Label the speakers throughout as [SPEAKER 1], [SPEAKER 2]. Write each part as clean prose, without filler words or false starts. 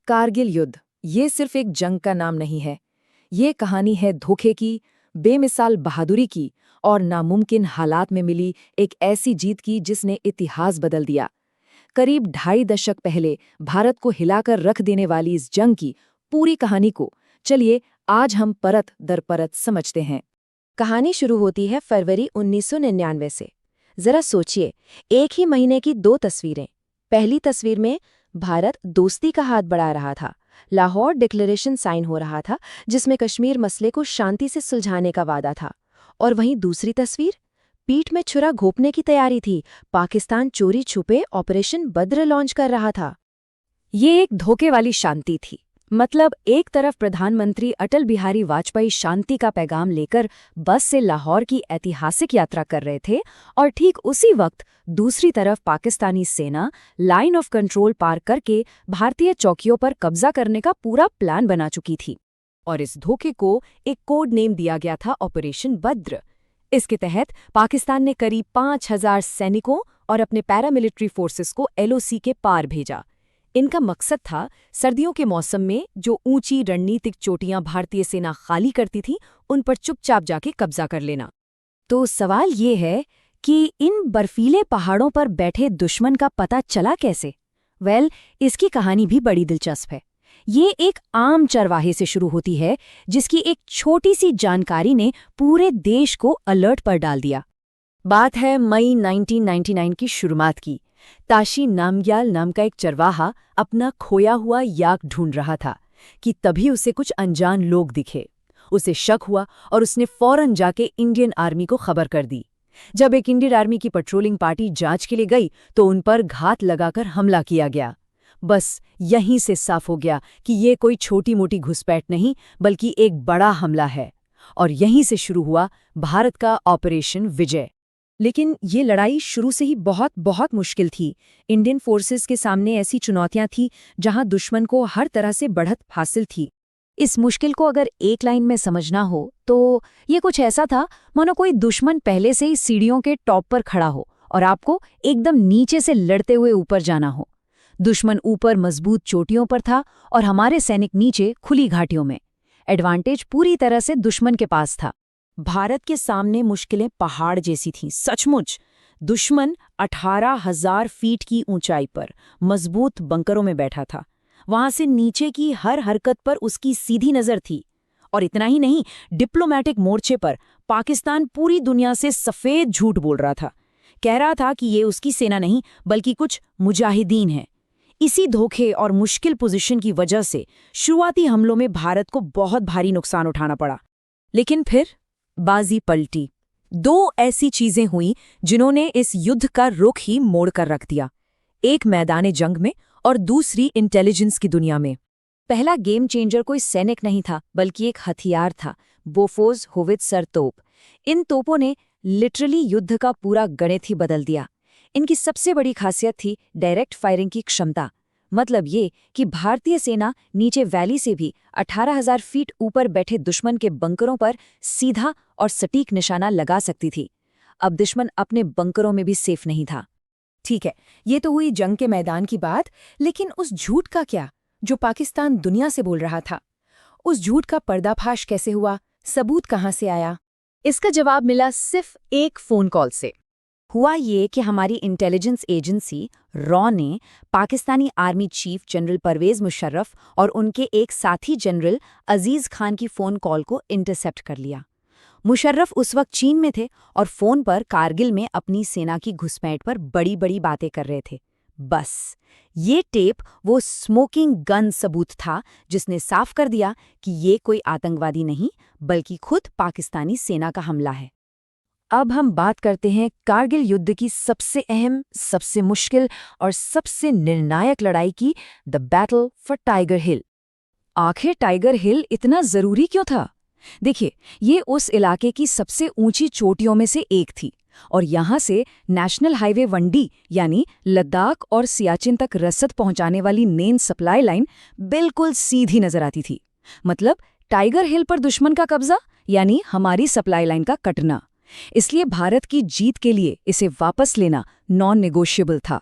[SPEAKER 1] कारगिल युद्ध ये सिर्फ एक जंग का नाम नहीं है। ये कहानी है धोखे की, बेमिसाल बहादुरी की और नामुमकिन हालात में मिली एक ऐसी जीत की जिसने इतिहास बदल दिया। करीब 2.5 दशक पहले भारत को हिलाकर रख देने वाली इस जंग की पूरी कहानी को चलिए आज हम परत दर परत समझते हैं।
[SPEAKER 2] कहानी शुरू होती है फरवरी 1999 से। जरा सोचिए, एक ही महीने की 2 तस्वीरें। पहली तस्वीर में भारत दोस्ती का हाथ बढ़ा रहा था। लाहौर डिक्लेरेशन साइन हो रहा था, जिसमें कश्मीर मसले को शांति से सुलझाने का वादा था। और वहीं दूसरी तस्वीर, पीठ में छुरा घोंपने की तैयारी थी। पाकिस्तान चोरी छुपे ऑपरेशन बद्र लॉन्च कर रहा था।
[SPEAKER 1] ये एक धोखे वाली शांति थी। मतलब एक तरफ प्रधानमंत्री अटल बिहारी वाजपेयी शांति का पैगाम लेकर बस से लाहौर की ऐतिहासिक यात्रा कर रहे थे और ठीक उसी वक्त दूसरी तरफ पाकिस्तानी सेना लाइन ऑफ कंट्रोल पार करके भारतीय चौकियों पर कब्जा करने का पूरा प्लान बना चुकी थी। और इस धोखे को एक कोड नेम दिया गया था ऑपरेशन बद्र। इसके तहत पाकिस्तान ने करीब 5,000 सैनिकों और अपने पैरामिलिट्री फोर्सेस को LOC के पार भेजा। इनका मकसद था सर्दियों के मौसम में जो ऊंची रणनीतिक चोटियां भारतीय सेना खाली करती थी उन पर चुपचाप जाके कब्जा कर लेना। तो सवाल ये है कि इन बर्फीले पहाड़ों पर बैठे दुश्मन का पता चला कैसे? इसकी कहानी भी बड़ी दिलचस्प है। ये एक आम चरवाहे से शुरू होती है जिसकी एक छोटी सी जानकारी ने पूरे देश को अलर्ट पर डाल दिया। बात है मई 1999 की शुरुआत की। ताशी नामग्याल नाम का एक चरवाहा अपना खोया हुआ याक ढूंढ रहा था कि तभी उसे कुछ अनजान लोग दिखे। उसे शक हुआ और उसने फौरन जाके इंडियन आर्मी को खबर कर दी। जब एक इंडियन आर्मी की पेट्रोलिंग पार्टी जांच के लिए गई तो उन पर घात लगाकर हमला किया गया। बस यहीं से साफ हो गया कि ये कोई छोटी मोटी घुसपैठ नहीं बल्कि एक बड़ा हमला है। और यहीं से शुरू हुआ भारत का ऑपरेशन विजय। लेकिन ये लड़ाई शुरू से ही बहुत बहुत मुश्किल थी। इंडियन फोर्सेस के सामने ऐसी चुनौतियां थीं जहां दुश्मन को हर तरह से बढ़त हासिल थी। इस मुश्किल को अगर एक लाइन में समझना हो तो ये कुछ ऐसा था मानो कोई दुश्मन पहले से ही सीढ़ियों के टॉप पर खड़ा हो और आपको एकदम नीचे से लड़ते हुए ऊपर जाना हो। दुश्मन ऊपर मजबूत चोटियों पर था और हमारे सैनिक नीचे खुली घाटियों में। एडवांटेज पूरी तरह से दुश्मन के पास था। भारत के सामने मुश्किलें पहाड़ जैसी थीं, सचमुच। दुश्मन 18,000 फीट की ऊंचाई पर मजबूत बंकरों में बैठा था। वहां से नीचे की हर हरकत पर उसकी सीधी नजर थी। और इतना ही नहीं, डिप्लोमैटिक मोर्चे पर पाकिस्तान पूरी दुनिया से सफेद झूठ बोल रहा था। कह रहा था कि ये उसकी सेना नहीं बल्कि कुछ मुजाहिदीन हैं। इसी धोखे और मुश्किल पोजीशन की वजह से शुरुआती हमलों में भारत को बहुत भारी नुकसान उठाना पड़ा। लेकिन फिर बाजी पलटी। 2 ऐसी चीजें हुईं जिन्होंने इस युद्ध का रुख ही मोड़ कर रख दिया। एक मैदान जंग में और दूसरी इंटेलिजेंस की दुनिया में। पहला गेम चेंजर कोई सैनिक नहीं था बल्कि एक हथियार था, बोफोर्स होवित्जर तोप। इन तोपों ने लिटरली युद्ध का पूरा गणित ही बदल दिया। इनकी सबसे बड़ी खासियत थी डायरेक्ट फायरिंग की क्षमता। मतलब ये कि भारतीय सेना नीचे वैली से भी 18,000 फीट ऊपर बैठे दुश्मन के बंकरों पर सीधा और सटीक निशाना लगा सकती थी। अब दुश्मन अपने बंकरों में भी सेफ नहीं था। ठीक है, ये तो हुई जंग के मैदान की बात, लेकिन उस झूठ का क्या जो पाकिस्तान दुनिया से बोल रहा था? उस झूठ का पर्दाफाश कैसे हुआ? सबूत कहाँ से आया? इसका जवाब मिला सिर्फ एक फोन कॉल से। हुआ ये कि हमारी इंटेलिजेंस एजेंसी रॉ ने Pakistani army chief general Parvez Musharraf और उनके एक साथी जनरल अजीज खान की फ़ोन कॉल को इंटरसेप्ट कर लिया। मुशर्रफ उस वक्त चीन में थे और फ़ोन पर कारगिल में अपनी सेना की घुसपैठ पर बड़ी बड़ी बातें कर रहे थे। बस ये टेप वो स्मोकिंग गन सबूत था जिसने साफ कर दिया कि ये कोई आतंकवादी नहीं बल्कि खुद पाकिस्तानी सेना का हमला है। अब हम बात करते हैं कारगिल युद्ध की सबसे अहम, सबसे मुश्किल और सबसे निर्णायक लड़ाई की, द बैटल फॉर टाइगर हिल। आखिर टाइगर हिल इतना जरूरी क्यों था? देखिए, ये उस इलाके की सबसे ऊंची चोटियों में से एक थी और यहाँ से नेशनल हाईवे 1D यानी लद्दाख और सियाचिन तक रसद पहुंचाने वाली मेन सप्लाई लाइन बिल्कुल सीधी नजर आती थी। मतलब टाइगर हिल पर दुश्मन का कब्जा यानी हमारी सप्लाई लाइन का कटना। इसलिए भारत की जीत के लिए इसे वापस लेना नॉन नेगोशिएबल था।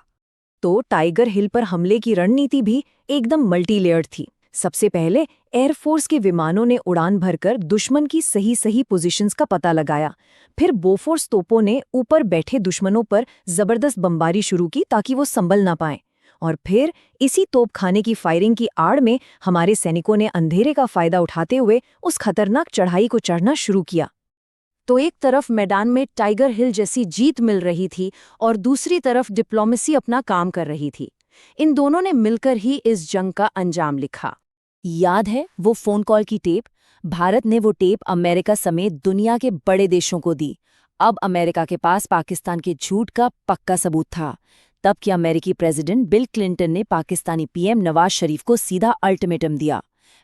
[SPEAKER 1] तो टाइगर हिल पर हमले की रणनीति भी एकदम मल्टी लेयर्ड थी। सबसे पहले एयरफोर्स के विमानों ने उड़ान भरकर दुश्मन की सही पोजीशंस का पता लगाया। फिर बोफोर्स तोपों ने ऊपर बैठे दुश्मनों पर जबरदस्त बमबारी शुरू की ताकि वो संभल ना पाएं। और फिर इसी तोपखाने की फायरिंग की आड़ में हमारे सैनिकों ने अंधेरे का फायदा उठाते हुए उस खतरनाक चढ़ाई को चढ़ना शुरू किया। तो एक तरफ मैदान में टाइगर हिल जैसी जीत मिल रही थी और दूसरी तरफ डिप्लोमेसी अपना काम कर रही थी। इन दोनों ने मिलकर ही इस जंग का अंजाम लिखा। याद है वो फोन कॉल की टेप? भारत ने वो टेप अमेरिका समेत दुनिया के बड़े देशों को दी। अब अमेरिका के पास पाकिस्तान के झूठ का पक्का सबूत था। तब के अमेरिकी प्रेसिडेंट बिल क्लिंटन ने पाकिस्तानी पीएम नवाज शरीफ को सीधा अल्टीमेटम दिया,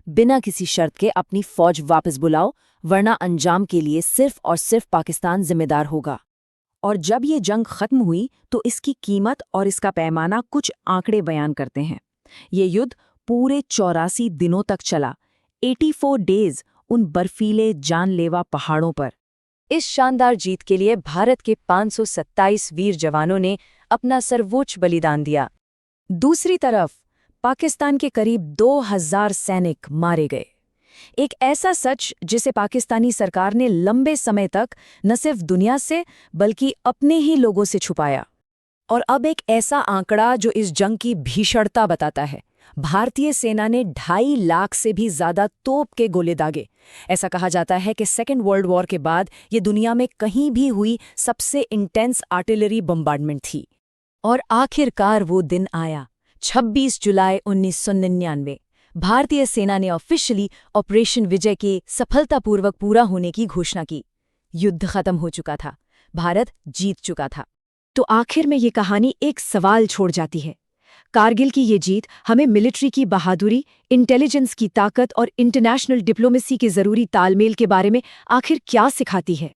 [SPEAKER 1] बिना किसी शर्त के अपनी फौज वापस बुलाओ, वरना अंजाम के लिए सिर्फ और सिर्फ पाकिस्तान जिम्मेदार होगा। और जब ये जंग खत्म हुई तो इसकी कीमत और इसका पैमाना कुछ आंकड़े बयान करते हैं। ये युद्ध पूरे 84 दिनों तक चला, 84 डेज उन बर्फीले जानलेवा पहाड़ों पर। इस शानदार जीत के लिए भारत के 527 वीर जवानों ने अपना सर्वोच्च बलिदान दिया। दूसरी तरफ पाकिस्तान के करीब 2000 सैनिक मारे गए। एक ऐसा सच जिसे पाकिस्तानी सरकार ने लंबे समय तक न सिर्फ दुनिया से बल्कि अपने ही लोगों से छुपाया। और अब एक ऐसा आंकड़ा जो इस जंग की भीषणता बताता है। भारतीय सेना ने 2.5 लाख से भी ज्यादा तोप के गोले दागे। ऐसा कहा जाता है कि सेकेंड वर्ल्ड वॉर के बाद ये दुनिया में कहीं भी हुई सबसे इंटेंस आर्टिलरी बम्बार्डमेंट थी। और आखिरकार वो दिन आया, 26 जुलाई 1999। भारतीय सेना ने ऑफिशियली ऑपरेशन विजय के सफलतापूर्वक पूरा होने की घोषणा की। युद्ध खत्म हो चुका था, भारत जीत चुका था। तो आखिर में ये कहानी एक सवाल छोड़ जाती है। कारगिल की ये जीत हमें मिलिट्री की बहादुरी, इंटेलिजेंस की ताकत और इंटरनेशनल डिप्लोमेसी के जरूरी तालमेल के बारे में आखिर क्या सिखाती है?